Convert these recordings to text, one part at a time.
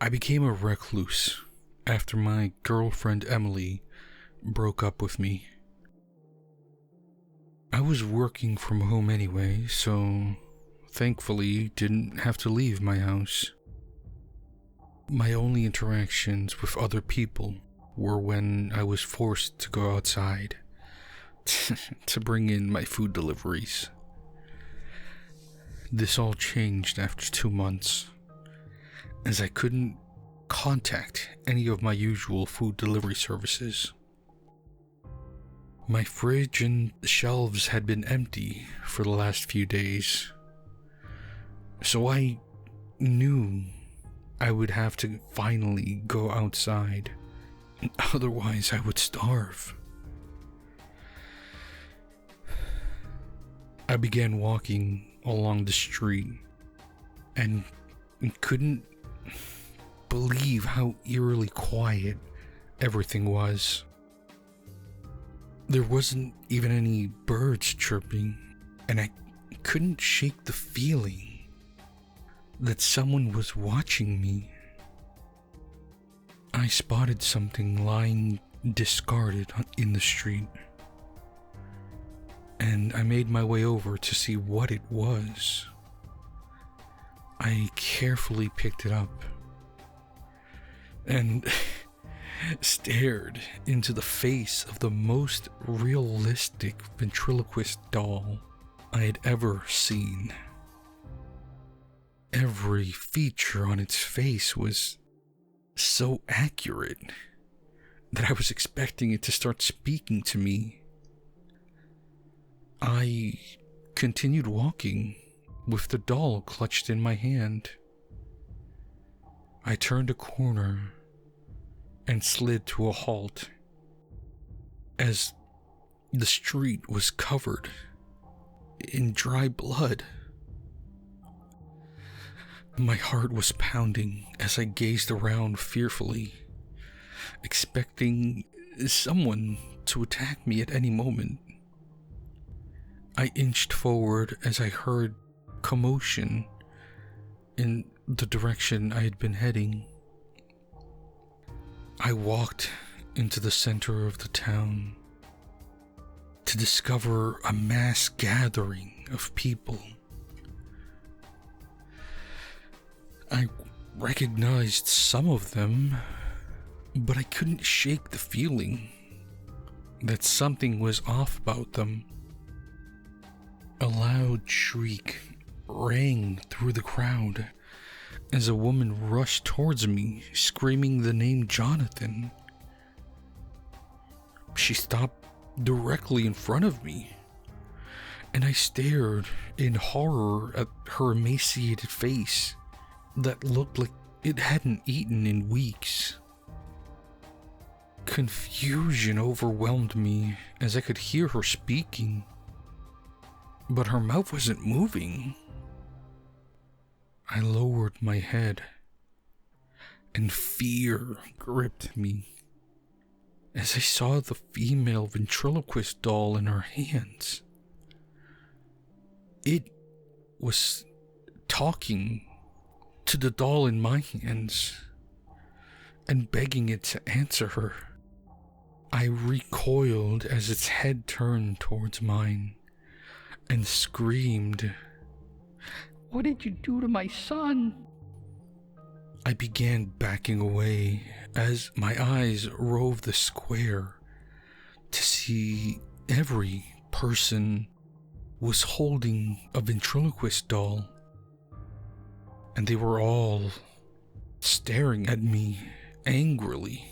I became a recluse after my girlfriend Emily broke up with me. I was working from home anyway, so thankfully didn't have to leave my house. My only interactions with other people were when I was forced to go outside to bring in my food deliveries. This all changed after 2 months, as I couldn't contact any of my usual food delivery services. My fridge and shelves had been empty for the last few days, so I knew I would have to finally go outside, otherwise I would starve. I began walking along the street and couldn't believe how eerily quiet everything was. There wasn't even any birds chirping, and I couldn't shake the feeling that someone was watching me. I spotted something lying discarded in the street, and I made my way over to see what it was. I carefully picked it up and stared into the face of the most realistic ventriloquist doll I had ever seen. Every feature on its face was so accurate that I was expecting it to start speaking to me. I continued walking with the doll clutched in my hand. I turned a corner and slid to a halt as the street was covered in dry blood. My heart was pounding as I gazed around fearfully, expecting someone to attack me at any moment. I inched forward as I heard commotion in the direction I had been heading. I walked into the center of the town to discover a mass gathering of people. I recognized some of them, but I couldn't shake the feeling that something was off about them. A loud shriek rang through the crowd as a woman rushed towards me, screaming the name Jonathan. She stopped directly in front of me, and I stared in horror at her emaciated face that looked like it hadn't eaten in weeks. Confusion overwhelmed me as I could hear her speaking, but her mouth wasn't moving. I lowered my head, and fear gripped me as I saw the female ventriloquist doll in her hands. It was talking to the doll in my hands and begging it to answer her. I recoiled as its head turned towards mine and screamed, "What did you do to my son?" I began backing away as my eyes roved the square to see every person was holding a ventriloquist doll, and they were all staring at me angrily.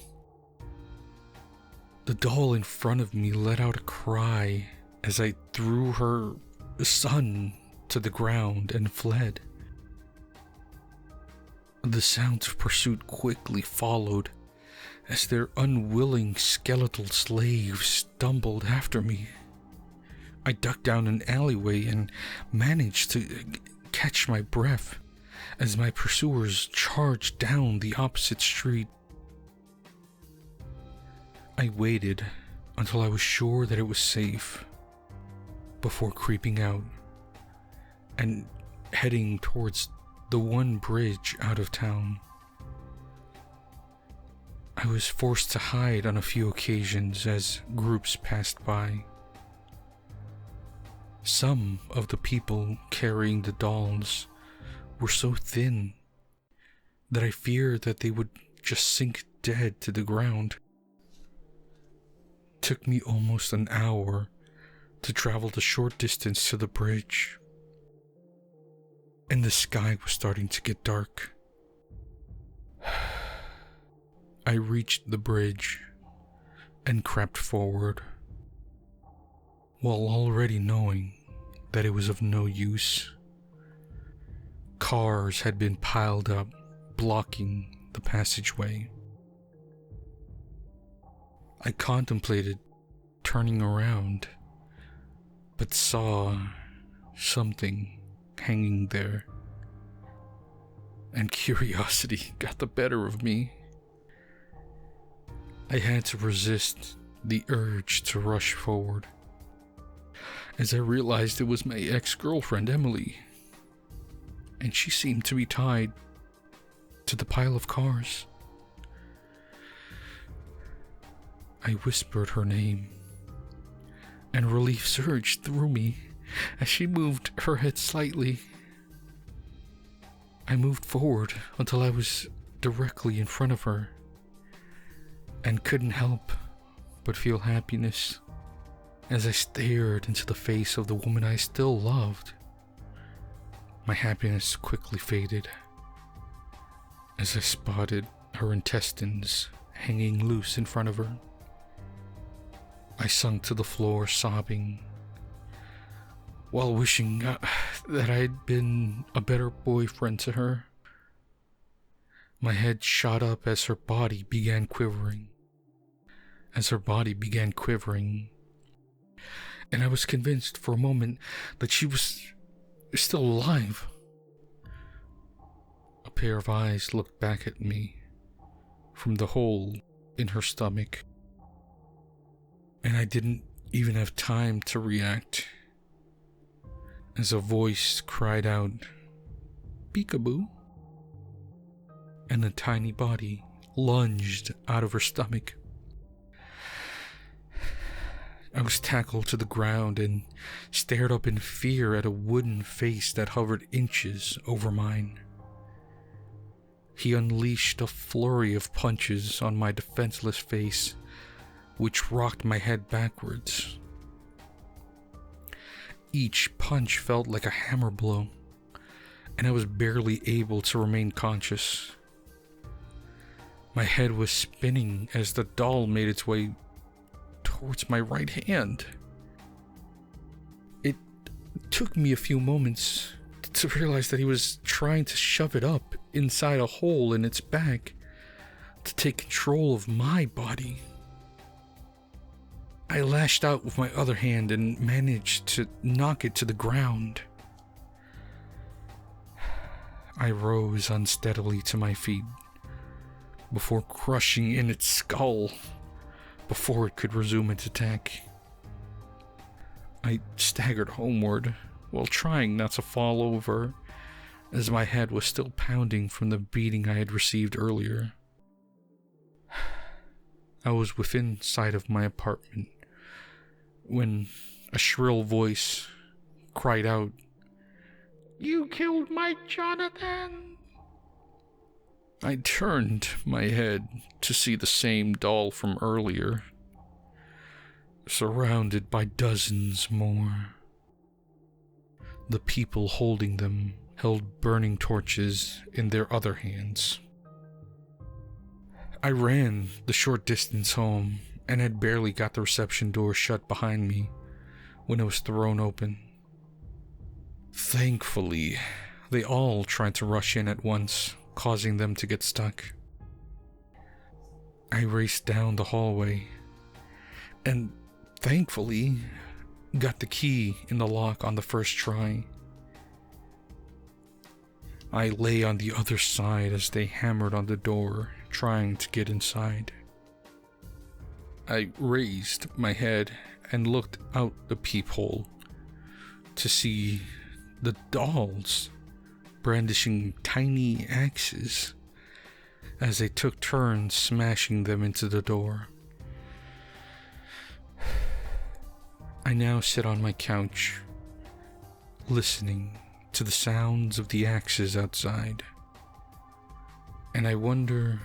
The doll in front of me let out a cry as I threw her son to the ground and fled. The sounds of pursuit quickly followed as their unwilling skeletal slaves stumbled after me. I ducked down an alleyway and managed to catch my breath as my pursuers charged down the opposite street. I waited until I was sure that it was safe before creeping out and heading towards the one bridge out of town. I was forced to hide on a few occasions as groups passed by. Some of the people carrying the dolls were so thin that I feared that they would just sink dead to the ground. It took me almost an hour to travel the short distance to the bridge, and the sky was starting to get dark. I reached the bridge and crept forward, while already knowing that it was of no use. Cars had been piled up, blocking the passageway. I contemplated turning around, but saw something hanging there, and curiosity got the better of me. I had to resist the urge to rush forward, as I realized it was my ex-girlfriend Emily, and she seemed to be tied to the pile of cars. I whispered her name, and relief surged through me as she moved her head slightly. I moved forward until I was directly in front of her, and couldn't help but feel happiness as I stared into the face of the woman I still loved. My happiness quickly faded as I spotted her intestines hanging loose in front of her. I sunk to the floor sobbing, while wishing that I'd been a better boyfriend to her. My head shot up as her body began quivering. And I was convinced for a moment that she was still alive. A pair of eyes looked back at me from the hole in her stomach, and I didn't even have time to react as a voice cried out, "Peekaboo," and a tiny body lunged out of her stomach. I was tackled to the ground and stared up in fear at a wooden face that hovered inches over mine. He unleashed a flurry of punches on my defenseless face, which rocked my head backwards. Each punch felt like a hammer blow, and I was barely able to remain conscious. My head was spinning as the doll made its way towards my right hand. It took me a few moments to realize that he was trying to shove it up inside a hole in its back to take control of my body. I lashed out with my other hand and managed to knock it to the ground. I rose unsteadily to my feet before crushing in its skull before it could resume its attack. I staggered homeward while trying not to fall over, as my head was still pounding from the beating I had received earlier. I was within sight of my apartment when a shrill voice cried out, "You killed my Jonathan!" I turned my head to see the same doll from earlier, surrounded by dozens more. The people holding them held burning torches in their other hands. I ran the short distance home and had barely got the reception door shut behind me when it was thrown open. Thankfully, they all tried to rush in at once, causing them to get stuck. I raced down the hallway and thankfully got the key in the lock on the first try. I lay on the other side as they hammered on the door, trying to get inside. I raised my head and looked out the peephole to see the dolls brandishing tiny axes as they took turns smashing them into the door. I now sit on my couch, listening to the sounds of the axes outside, and I wonder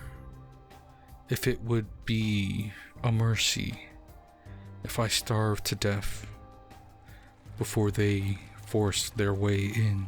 if it would be a mercy if I starved to death before they forced their way in.